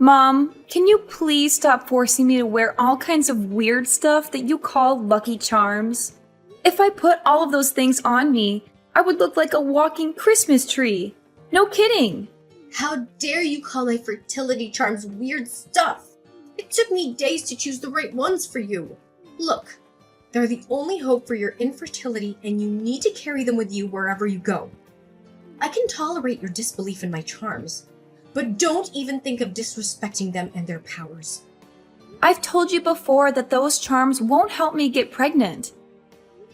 Mom, can you please stop forcing me to wear all kinds of weird stuff that you call Lucky Charms? If I put all of those things on me, I would look like a walking Christmas tree. No kidding. How dare you call my fertility charms weird stuff? It took me days to choose the right ones for you. Look, they're the only hope for your infertility and you need to carry them with you wherever you go. I can tolerate your disbelief in my charms, but don't even think of disrespecting them and their powers. I've told you before that those charms won't help me get pregnant.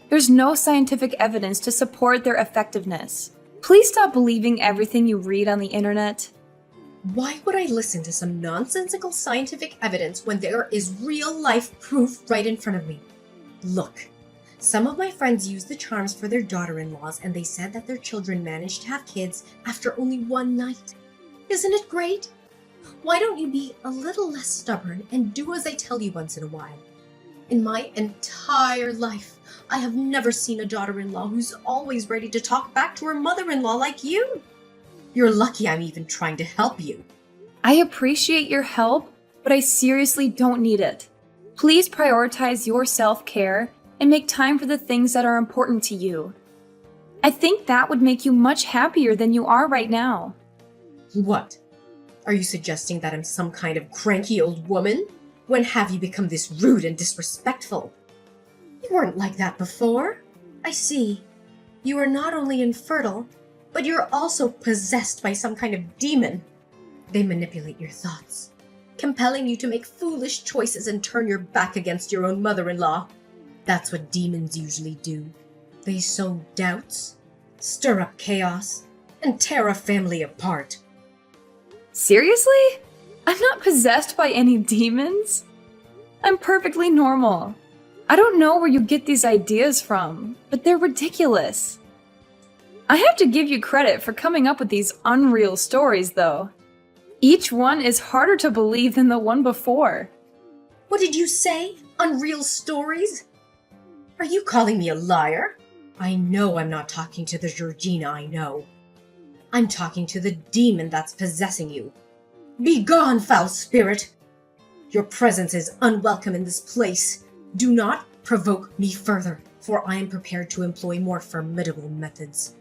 There's no scientific evidence to support their effectiveness. Please stop believing everything you read on the internet. Why would I listen to some nonsensical scientific evidence when there is real-life proof right in front of me? Look, some of my friends used the charms for their daughter-in-laws and they said that their children managed to have kids after only one night. Isn't it great? Why don't you be a little less stubborn and do as I tell you once in a while? In my entire life, I have never seen a daughter-in-law who's always ready to talk back to her mother-in-law like you. You're lucky I'm even trying to help you. I appreciate your help, but I seriously don't need it. Please prioritize your self-care and make time for the things that are important to you. I think that would make you much happier than you are right now. What? Are you suggesting that I'm some kind of cranky old woman? When have you become this rude and disrespectful? You weren't like that before. I see. You are not only infertile, but you're also possessed by some kind of demon. They manipulate your thoughts, compelling you to make foolish choices and turn your back against your own mother-in-law. That's what demons usually do. They sow doubts, stir up chaos, and tear a family apart. Seriously? I'm not possessed by any demons. I'm perfectly normal. I don't know where you get these ideas from, but they're ridiculous. I have to give you credit for coming up with these unreal stories, though. Each one is harder to believe than the one before. What did you say? Unreal stories? Are you calling me a liar? I know I'm not talking to the Georgina I know. I'm talking to the demon that's possessing you. Be gone, foul spirit! Your presence is unwelcome in this place. Do not provoke me further, for I am prepared to employ more formidable methods.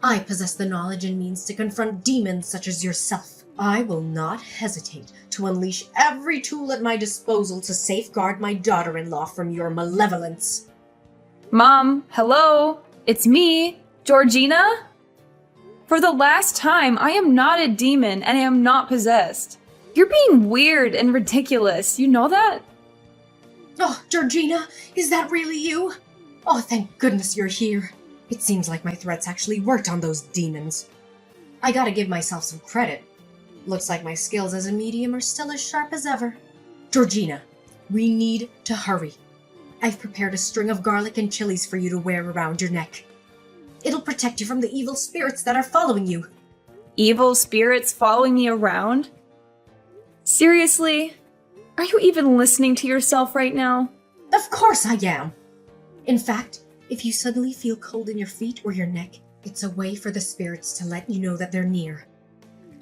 I possess the knowledge and means to confront demons such as yourself. I will not hesitate to unleash every tool at my disposal to safeguard my daughter-in-law from your malevolence. Mom, hello? It's me, Georgina? For the last time, I am not a demon and I am not possessed. You're being weird and ridiculous, you know that? Oh, Georgina, is that really you? Oh, thank goodness you're here. It seems like my threats actually worked on those demons. I gotta give myself some credit. Looks like my skills as a medium are still as sharp as ever. Georgina, we need to hurry. I've prepared a string of garlic and chilies for you to wear around your neck. It'll protect you from the evil spirits that are following you. Evil spirits following me around? Seriously? Are you even listening to yourself right now? Of course I am. In fact, if you suddenly feel cold in your feet or your neck, it's a way for the spirits to let you know that they're near.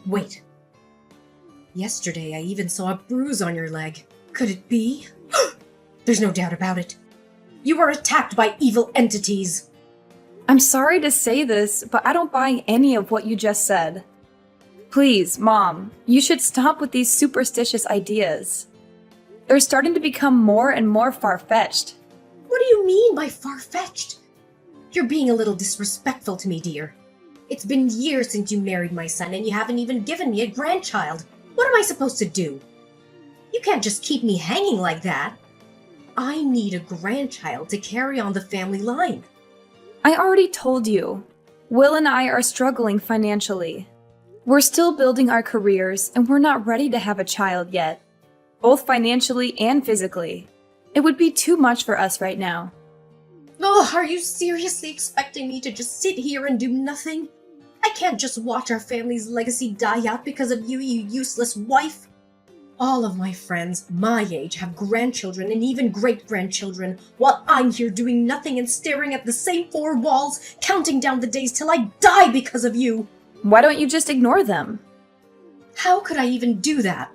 Wait. Yesterday I even saw a bruise on your leg. Could it be? There's no doubt about it. You were attacked by evil entities. I'm sorry to say this, but I don't buy any of what you just said. Please, Mom, you should stop with these superstitious ideas. They're starting to become more and more far-fetched. What do you mean by far-fetched? You're being a little disrespectful to me, dear. It's been years since you married my son and you haven't even given me a grandchild. What am I supposed to do? You can't just keep me hanging like that. I need a grandchild to carry on the family line. I already told you. Will and I are struggling financially. We're still building our careers and we're not ready to have a child yet, both financially and physically. It would be too much for us right now. Oh, are you seriously expecting me to just sit here and do nothing? I can't just watch our family's legacy die out because of you, you useless wife. All of my friends my age have grandchildren and even great-grandchildren, while I'm here doing nothing and staring at the same four walls, counting down the days till I die because of you. Why don't you just ignore them? How could I even do that?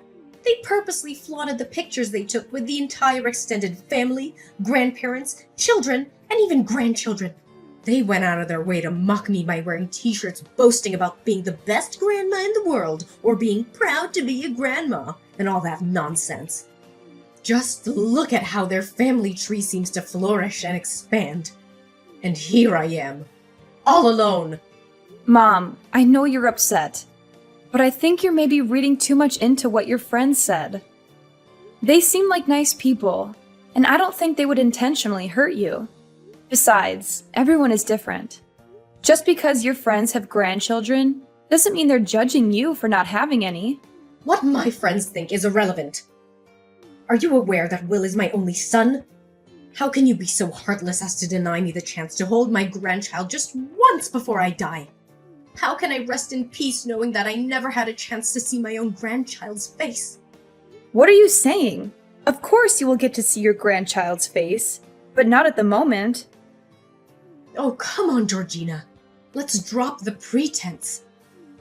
They purposely flaunted the pictures they took with the entire extended family, grandparents, children, and even grandchildren. They went out of their way to mock me by wearing t-shirts boasting about being the best grandma in the world or being proud to be a grandma and all that nonsense. Just look at how their family tree seems to flourish and expand. And here I am, all alone. Mom, I know you're upset, but I think you're maybe reading too much into what your friends said. They seem like nice people, and I don't think they would intentionally hurt you. Besides, everyone is different. Just because your friends have grandchildren doesn't mean they're judging you for not having any. What my friends think is irrelevant. Are you aware that Will is my only son? How can you be so heartless as to deny me the chance to hold my grandchild just once before I die? How can I rest in peace knowing that I never had a chance to see my own grandchild's face? What are you saying? Of course you will get to see your grandchild's face, but not at the moment. Oh, come on, Georgina. Let's drop the pretense.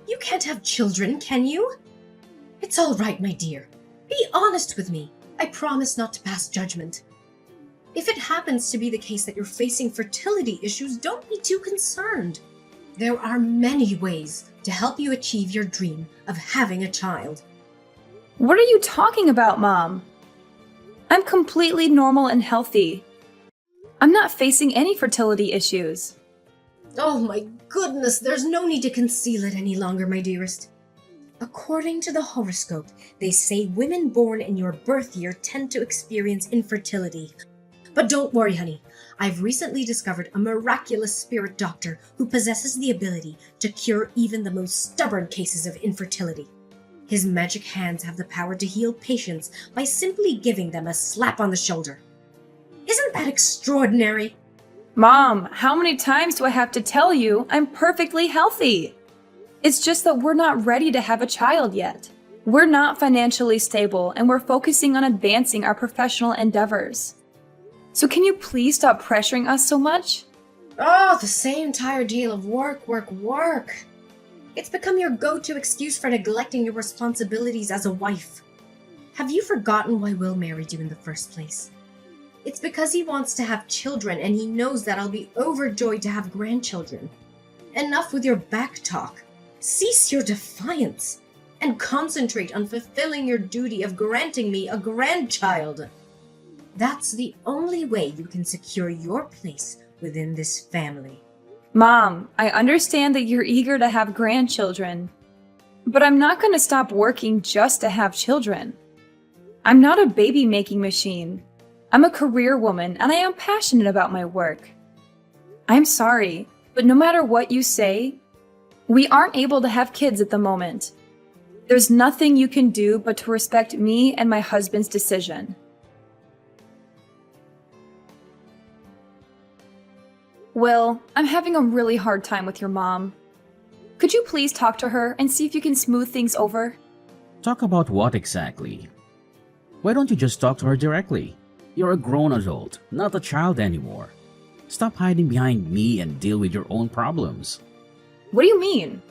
You can't have children, can you? It's all right, my dear. Be honest with me. I promise not to pass judgment. If it happens to be the case that you're facing fertility issues, don't be too concerned. There are many ways to help you achieve your dream of having a child. What are you talking about, Mom? I'm completely normal and healthy. I'm not facing any fertility issues. Oh my goodness, there's no need to conceal it any longer, my dearest. According to the horoscope, they say women born in your birth year tend to experience infertility. But don't worry, honey. I've recently discovered a miraculous spirit doctor who possesses the ability to cure even the most stubborn cases of infertility. His magic hands have the power to heal patients by simply giving them a slap on the shoulder. Isn't that extraordinary? Mom, how many times do I have to tell you I'm perfectly healthy? It's just that we're not ready to have a child yet. We're not financially stable and we're focusing on advancing our professional endeavors. So can you please stop pressuring us so much? Oh, the same tired deal of work, work, work. It's become your go-to excuse for neglecting your responsibilities as a wife. Have you forgotten why Will married you in the first place? It's because he wants to have children and he knows that I'll be overjoyed to have grandchildren. Enough with your back talk. Cease your defiance and concentrate on fulfilling your duty of granting me a grandchild. That's the only way you can secure your place within this family. Mom, I understand that you're eager to have grandchildren, but I'm not going to stop working just to have children. I'm not a baby-making machine. I'm a career woman and I am passionate about my work. I'm sorry, but no matter what you say, we aren't able to have kids at the moment. There's nothing you can do but to respect me and my husband's decision. Will, I'm having a really hard time with your mom. Could you please talk to her and see if you can smooth things over? Talk about what exactly? Why don't you just talk to her directly? You're a grown adult, not a child anymore. Stop hiding behind me and deal with your own problems. What do you mean?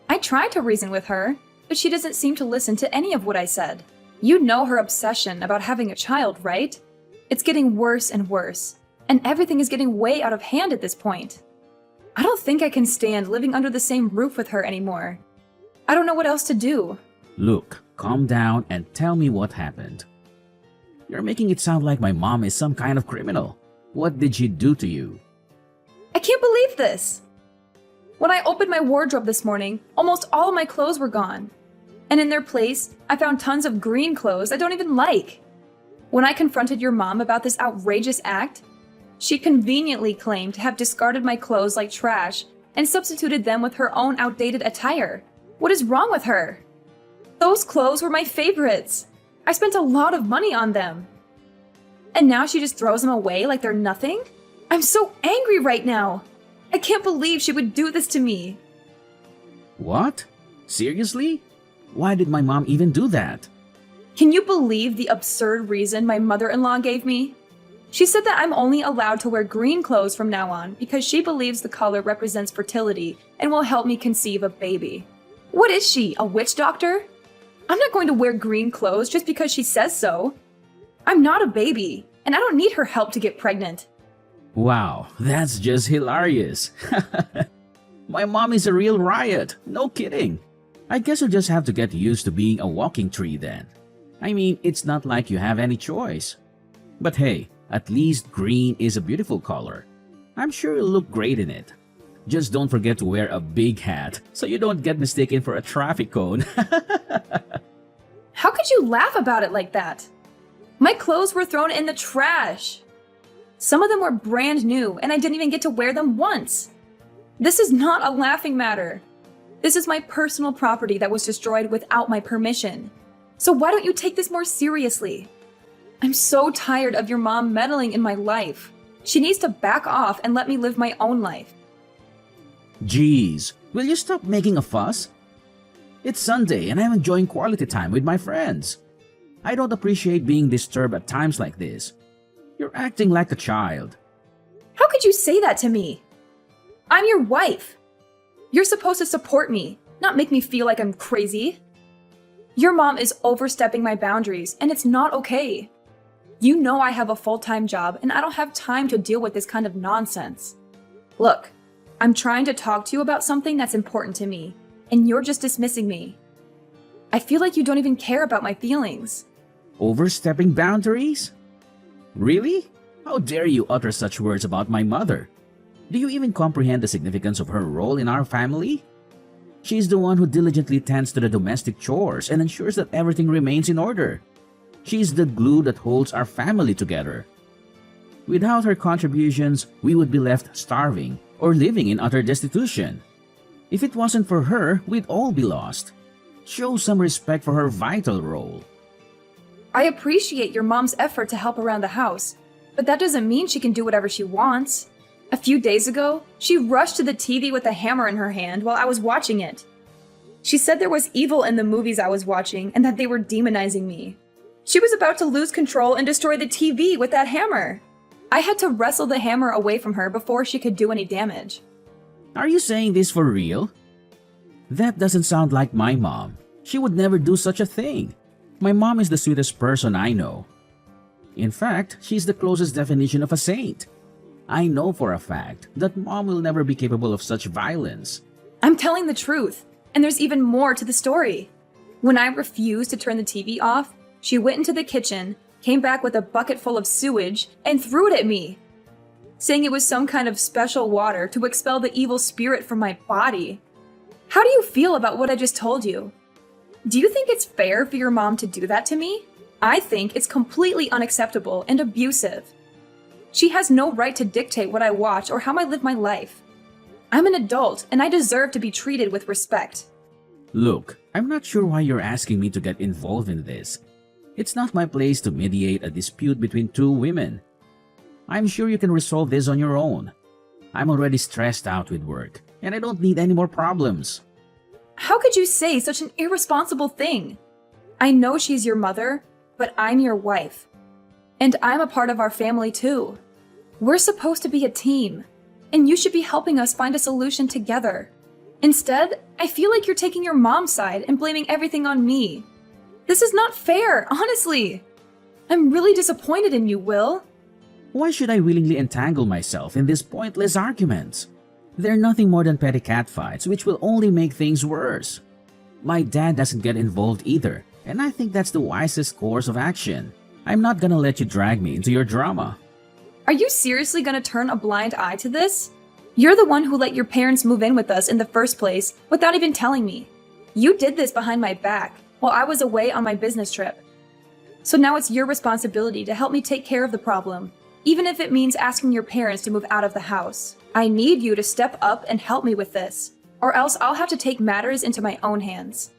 I tried to reason with her, but she doesn't seem to listen to any of what I said. You know her obsession about having a child, right? It's getting worse and worse, and everything is getting way out of hand at this point. I don't think I can stand living under the same roof with her anymore. I don't know what else to do. Look, calm down and tell me what happened. You're making it sound like my mom is some kind of criminal. What did she do to you? I can't believe this! When I opened my wardrobe this morning, almost all of my clothes were gone. And in their place, I found tons of green clothes I don't even like. When I confronted your mom about this outrageous act, she conveniently claimed to have discarded my clothes like trash and substituted them with her own outdated attire. What is wrong with her? Those clothes were my favorites. I spent a lot of money on them. And now she just throws them away like they're nothing? I'm so angry right now. I can't believe she would do this to me. What? Seriously? Why did my mom even do that? Can you believe the absurd reason my mother-in-law gave me? She said that I'm only allowed to wear green clothes from now on because she believes the color represents fertility and will help me conceive a baby. What is she, a witch doctor? I'm not going to wear green clothes just because she says so. I'm not a baby, and I don't need her help to get pregnant. Wow, that's just hilarious. My mom is a real riot, no kidding. I guess you'll just have to get used to being a walking tree then. I mean, it's not like you have any choice. But hey, at least green is a beautiful color. I'm sure you'll look great in it. Just don't forget to wear a big hat so you don't get mistaken for a traffic cone. How could you laugh about it like that? My clothes were thrown in the trash. Some of them were brand new, and I didn't even get to wear them once. This is not a laughing matter. This is my personal property that was destroyed without my permission. So why don't you take this more seriously? I'm so tired of your mom meddling in my life. She needs to back off and let me live my own life. Jeez, will you stop making a fuss? It's Sunday and I'm enjoying quality time with my friends. I don't appreciate being disturbed at times like this. You're acting like a child. How could you say that to me? I'm your wife. You're supposed to support me, not make me feel like I'm crazy. Your mom is overstepping my boundaries, and it's not okay. You know I have a full-time job, and I don't have time to deal with this kind of nonsense. Look, I'm trying to talk to you about something that's important to me, and you're just dismissing me. I feel like you don't even care about my feelings. Overstepping boundaries? Really? How dare you utter such words about my mother? Do you even comprehend the significance of her role in our family? She's the one who diligently tends to the domestic chores and ensures that everything remains in order. She's the glue that holds our family together. Without her contributions, we would be left starving or living in utter destitution. If it wasn't for her, we'd all be lost. Show some respect for her vital role. I appreciate your mom's effort to help around the house, but that doesn't mean she can do whatever she wants. A few days ago, she rushed to the TV with a hammer in her hand while I was watching it. She said there was evil in the movies I was watching and that they were demonizing me. She was about to lose control and destroy the TV with that hammer. I had to wrestle the hammer away from her before she could do any damage. Are you saying this for real? That doesn't sound like my mom. She would never do such a thing. My mom is the sweetest person I know. In fact, she's the closest definition of a saint. I know for a fact that mom will never be capable of such violence. I'm telling the truth, and there's even more to the story. When I refused to turn the TV off, she went into the kitchen, came back with a bucket full of sewage, and threw it at me, saying it was some kind of special water to expel the evil spirit from my body. How do you feel about what I just told you? Do you think it's fair for your mom to do that to me? I think it's completely unacceptable and abusive. She has no right to dictate what I watch or how I live my life. I'm an adult, and I deserve to be treated with respect. Look, I'm not sure why you're asking me to get involved in this. It's not my place to mediate a dispute between two women. I'm sure you can resolve this on your own. I'm already stressed out with work, and I don't need any more problems. How could you say such an irresponsible thing? I know she's your mother, but I'm your wife. And I'm a part of our family too. We're supposed to be a team, and you should be helping us find a solution together. Instead, I feel like you're taking your mom's side and blaming everything on me. This is not fair, honestly. I'm really disappointed in you, Will. Why should I willingly entangle myself in these pointless arguments? They're nothing more than petty catfights, which will only make things worse. My dad doesn't get involved either, and I think that's the wisest course of action. I'm not gonna let you drag me into your drama. Are you seriously gonna turn a blind eye to this? You're the one who let your parents move in with us in the first place without even telling me. You did this behind my back while I was away on my business trip. So now it's your responsibility to help me take care of the problem, even if it means asking your parents to move out of the house. I need you to step up and help me with this, or else I'll have to take matters into my own hands.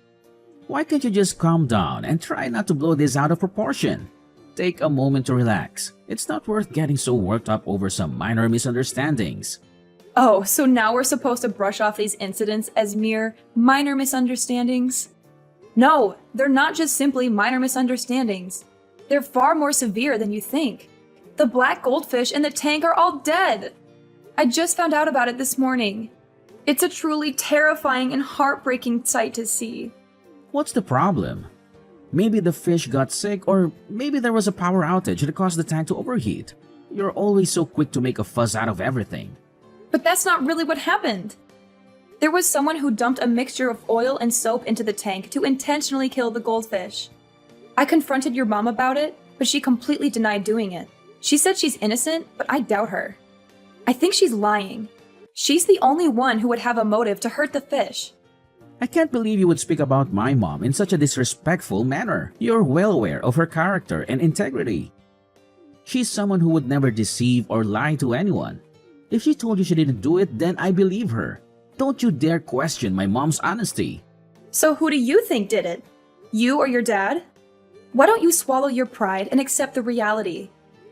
Why can't you just calm down and try not to blow this out of proportion? Take a moment to relax. It's not worth getting so worked up over some minor misunderstandings. Oh, so now we're supposed to brush off these incidents as mere minor misunderstandings? No, they're not just simply minor misunderstandings. They're far more severe than you think. The black goldfish in the tank are all dead. I just found out about it this morning. It's a truly terrifying and heartbreaking sight to see. What's the problem? Maybe the fish got sick, or maybe there was a power outage that caused the tank to overheat. You're always so quick to make a fuss out of everything. But that's not really what happened. There was someone who dumped a mixture of oil and soap into the tank to intentionally kill the goldfish. I confronted your mom about it, but she completely denied doing it. She said she's innocent, but I doubt her. I think she's lying. She's the only one who would have a motive to hurt the fish. I can't believe you would speak about my mom in such a disrespectful manner. You're well aware of her character and integrity. She's someone who would never deceive or lie to anyone. If she told you she didn't do it, then I believe her. Don't you dare question my mom's honesty. So who do you think did it? You or your dad? Why don't you swallow your pride and accept the reality?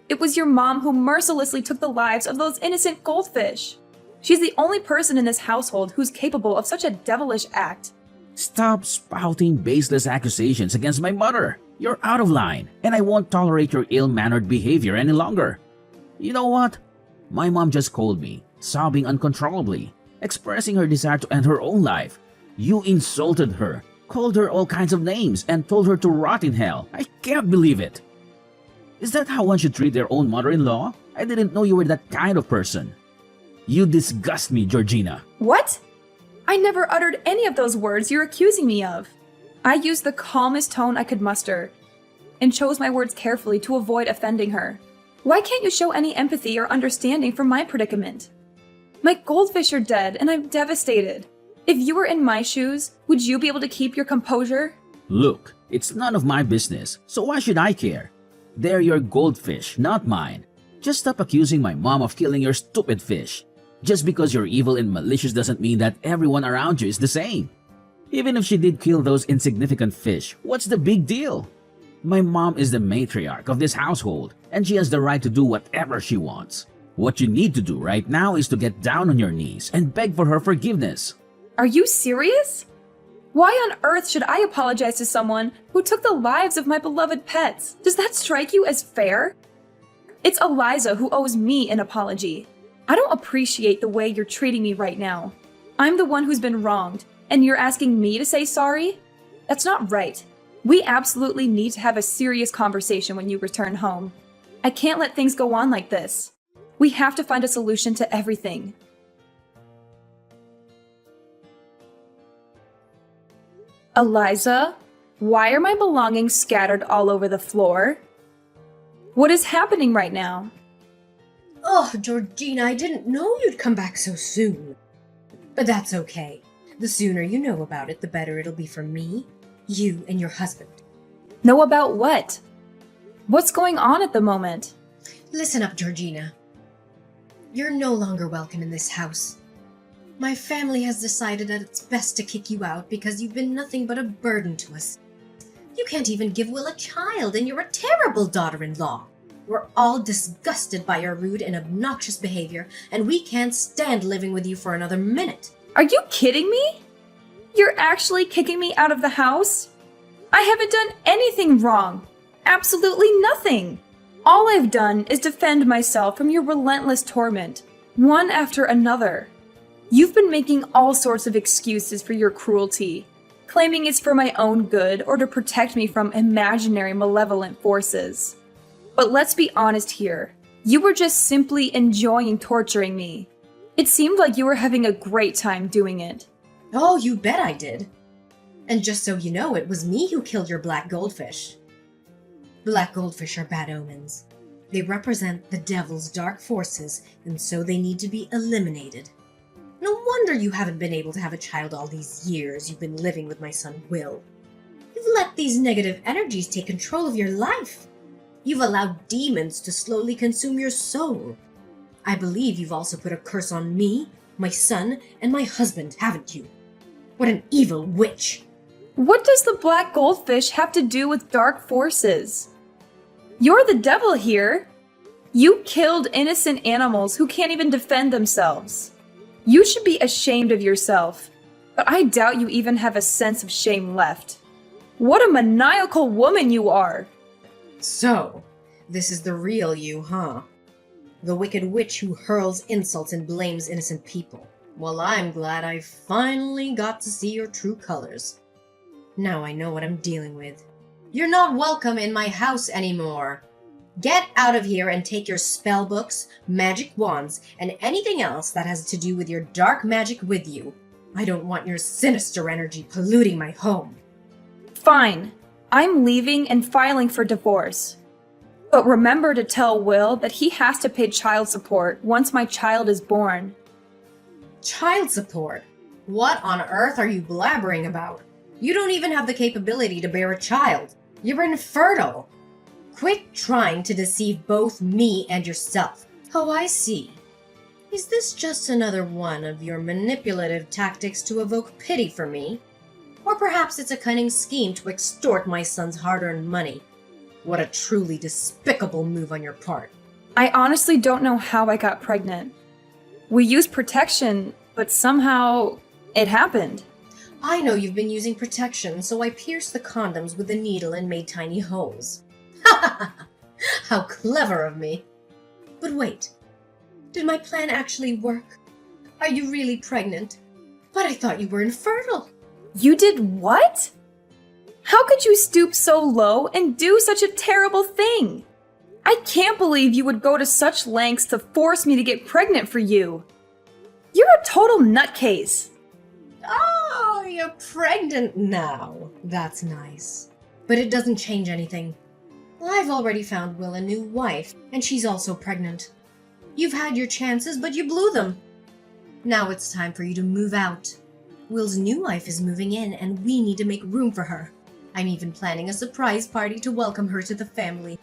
It was your mom who mercilessly took the lives of those innocent goldfish. She's the only person in this household who's capable of such a devilish act. Stop spouting baseless accusations against my mother. You're out of line, and I won't tolerate your ill-mannered behavior any longer. You know what? My mom just called me, sobbing uncontrollably, expressing her desire to end her own life. You insulted her, called her all kinds of names, and told her to rot in hell. I can't believe it. Is that how one should treat their own mother-in-law? I didn't know you were that kind of person. You disgust me, Georgina. What? I never uttered any of those words you're accusing me of. I used the calmest tone I could muster and chose my words carefully to avoid offending her. Why can't you show any empathy or understanding for my predicament? My goldfish are dead and I'm devastated. If you were in my shoes, would you be able to keep your composure? Look, it's none of my business, so why should I care? They're your goldfish, not mine. Just stop accusing my mom of killing your stupid fish. Just because you're evil and malicious doesn't mean that everyone around you is the same. Even if she did kill those insignificant fish, what's the big deal? My mom is the matriarch of this household, and she has the right to do whatever she wants. What you need to do right now is to get down on your knees and beg for her forgiveness. Are you serious? Why on earth should I apologize to someone who took the lives of my beloved pets? Does that strike you as fair? It's Eliza who owes me an apology. I don't appreciate the way you're treating me right now. I'm the one who's been wronged, and you're asking me to say sorry? That's not right. We absolutely need to have a serious conversation when you return home. I can't let things go on like this. We have to find a solution to everything. Eliza, why are my belongings scattered all over the floor? What is happening right now? Oh, Georgina, I didn't know you'd come back so soon. But that's okay. The sooner you know about it, the better it'll be for me, you, and your husband. Know about what? What's going on at the moment? Listen up, Georgina. You're no longer welcome in this house. My family has decided that it's best to kick you out because you've been nothing but a burden to us. You can't even give Will a child, and you're a terrible daughter-in-law. We're all disgusted by your rude and obnoxious behavior, and we can't stand living with you for another minute. Are you kidding me? You're actually kicking me out of the house? I haven't done anything wrong. Absolutely nothing. All I've done is defend myself from your relentless torment, one after another. You've been making all sorts of excuses for your cruelty, claiming it's for my own good or to protect me from imaginary malevolent forces. But let's be honest here. You were just simply enjoying torturing me. It seemed like you were having a great time doing it. Oh, you bet I did. And just so you know, it was me who killed your black goldfish. Black goldfish are bad omens. They represent the devil's dark forces, and so they need to be eliminated. No wonder you haven't been able to have a child all these years you've been living with my son Will. You've let these negative energies take control of your life. You've allowed demons to slowly consume your soul. I believe you've also put a curse on me, my son, and my husband, haven't you? What an evil witch! What does the black goldfish have to do with dark forces? You're the devil here. You killed innocent animals who can't even defend themselves. You should be ashamed of yourself, but I doubt you even have a sense of shame left. What a maniacal woman you are! So, this is the real you, huh? The wicked witch who hurls insults and blames innocent people. Well, I'm glad I finally got to see your true colors. Now I know what I'm dealing with. You're not welcome in my house anymore. Get out of here and take your spell books, magic wands, and anything else that has to do with your dark magic with you. I don't want your sinister energy polluting my home. Fine. I'm leaving and filing for divorce. But remember to tell Will that he has to pay child support once my child is born. Child support? What on earth are you blabbering about? You don't even have the capability to bear a child. You're infertile. Quit trying to deceive both me and yourself. Oh, I see. Is this just another one of your manipulative tactics to evoke pity for me? Or perhaps it's a cunning scheme to extort my son's hard-earned money. What a truly despicable move on your part. I honestly don't know how I got pregnant. We used protection, but somehow it happened. I know you've been using protection, so I pierced the condoms with a needle and made tiny holes. How clever of me. But wait, did my plan actually work? Are you really pregnant? But I thought you were infertile. You did what? How could you stoop so low and do such a terrible thing? I can't believe you would go to such lengths to force me to get pregnant for you. You're a total nutcase. Oh, you're pregnant now. That's nice. But it doesn't change anything. I've already found Will a new wife, and she's also pregnant. You've had your chances, but you blew them. Now it's time for you to move out. Will's new wife is moving in, and we need to make room for her. I'm even planning a surprise party to welcome her to the family.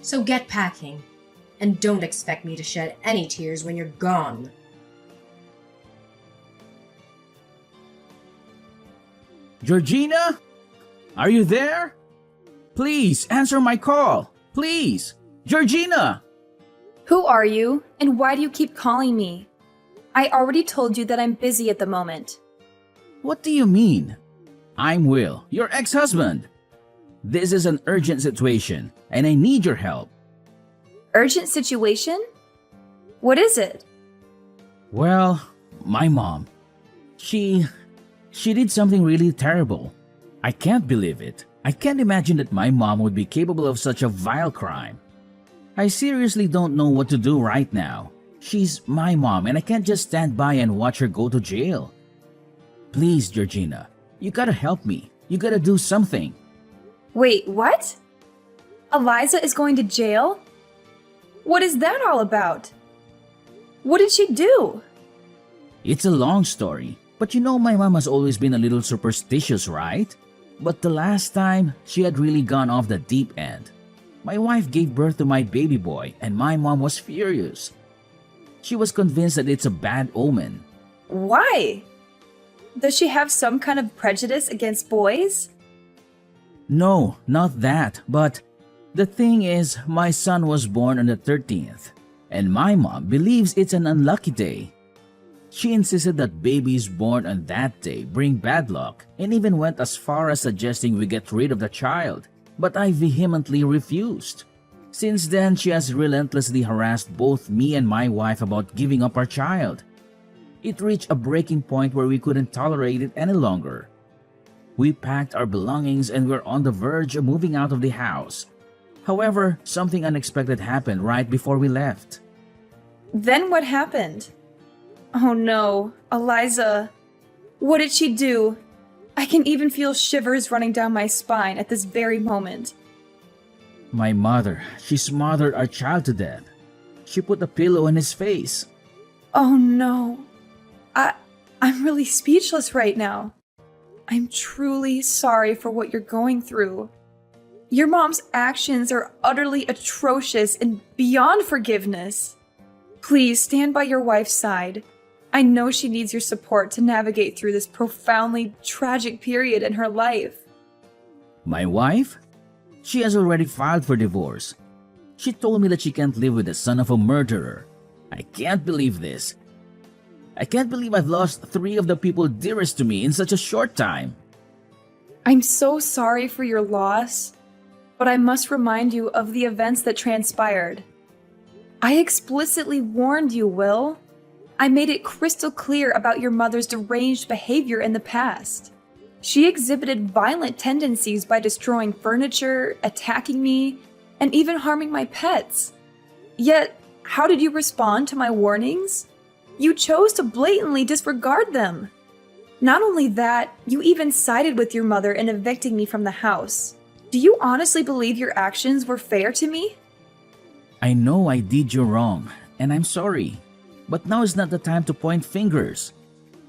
So get packing, and don't expect me to shed any tears when you're gone. Georgina? Are you there? Please, answer my call. Please. Georgina! Who are you, and why do you keep calling me? I already told you that I'm busy at the moment. What do you mean? I'm Will, your ex-husband. This is an urgent situation, and I need your help. Urgent situation? What is it? Well, my mom. She did something really terrible. I can't believe it. I can't imagine that my mom would be capable of such a vile crime. I seriously don't know what to do right now. She's my mom and I can't just stand by and watch her go to jail. Please, Georgina, you gotta help me. You gotta do something. Wait, what? Eliza is going to jail? What is that all about? What did she do? It's a long story, but you know my mom has always been a little superstitious, right? But the last time, she had really gone off the deep end. My wife gave birth to my baby boy and my mom was furious. She was convinced that it's a bad omen. Why? Does she have some kind of prejudice against boys? No, not that, but the thing is, my son was born on the 13th, and my mom believes it's an unlucky day. She insisted that babies born on that day bring bad luck and even went as far as suggesting we get rid of the child, but I vehemently refused. Since then, she has relentlessly harassed both me and my wife about giving up our child. It reached a breaking point where we couldn't tolerate it any longer. We packed our belongings and were on the verge of moving out of the house. However, something unexpected happened right before we left. Then what happened? Oh no, Eliza. What did she do? I can even feel shivers running down my spine at this very moment. My mother, she smothered our child to death. She put a pillow in his face. Oh no. I'm really speechless right now. I'm truly sorry for what you're going through. Your mom's actions are utterly atrocious and beyond forgiveness. Please stand by your wife's side. I know she needs your support to navigate through this profoundly tragic period in her life. My wife? She has already filed for divorce. She told me that she can't live with the son of a murderer. I can't believe this. I can't believe I've lost 3 of the people dearest to me in such a short time. I'm so sorry for your loss, but I must remind you of the events that transpired. I explicitly warned you, Will. I made it crystal clear about your mother's deranged behavior in the past. She exhibited violent tendencies by destroying furniture, attacking me, and even harming my pets. Yet, how did you respond to my warnings? You chose to blatantly disregard them. Not only that, you even sided with your mother in evicting me from the house. Do you honestly believe your actions were fair to me? I know I did you wrong, and I'm sorry. But now is not the time to point fingers.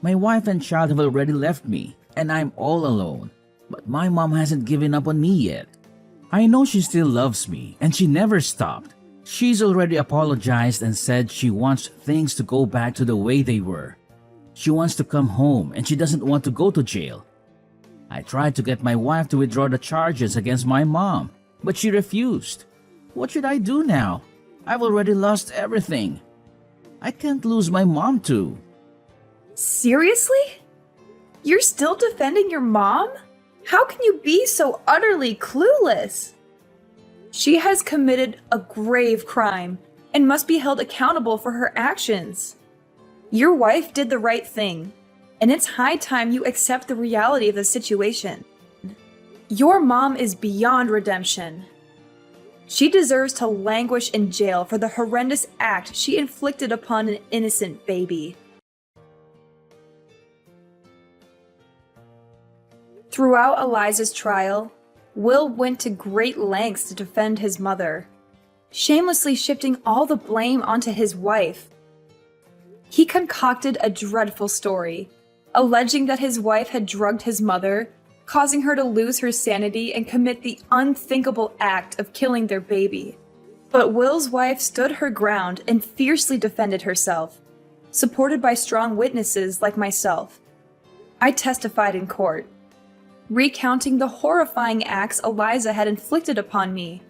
My wife and child have already left me, and I'm all alone. But my mom hasn't given up on me yet. I know she still loves me, and she never stopped. She's already apologized and said she wants things to go back to the way they were. She wants to come home, and she doesn't want to go to jail. I tried to get my wife to withdraw the charges against my mom, but she refused. What should I do now? I've already lost everything. I can't lose my mom too. Seriously? You're still defending your mom? How can you be so utterly clueless? She has committed a grave crime and must be held accountable for her actions. Your wife did the right thing, and it's high time you accept the reality of the situation. Your mom is beyond redemption. She deserves to languish in jail for the horrendous act she inflicted upon an innocent baby. Throughout Eliza's trial, Will went to great lengths to defend his mother, shamelessly shifting all the blame onto his wife. He concocted a dreadful story, alleging that his wife had drugged his mother, causing her to lose her sanity and commit the unthinkable act of killing their baby. But Will's wife stood her ground and fiercely defended herself, supported by strong witnesses like myself. I testified in court, recounting the horrifying acts Eliza had inflicted upon me,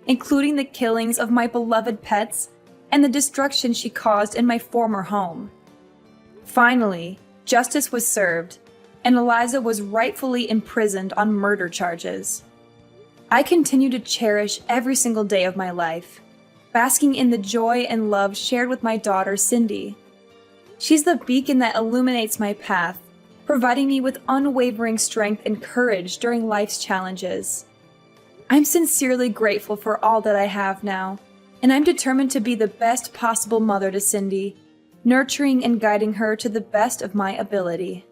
including the killings of my beloved pets and the destruction she caused in my former home. Finally, justice was served, and Eliza was rightfully imprisoned on murder charges. I continue to cherish every single day of my life, basking in the joy and love shared with my daughter, Cindy. She's the beacon that illuminates my path, providing me with unwavering strength and courage during life's challenges. I'm sincerely grateful for all that I have now, and I'm determined to be the best possible mother to Cindy, nurturing and guiding her to the best of my ability.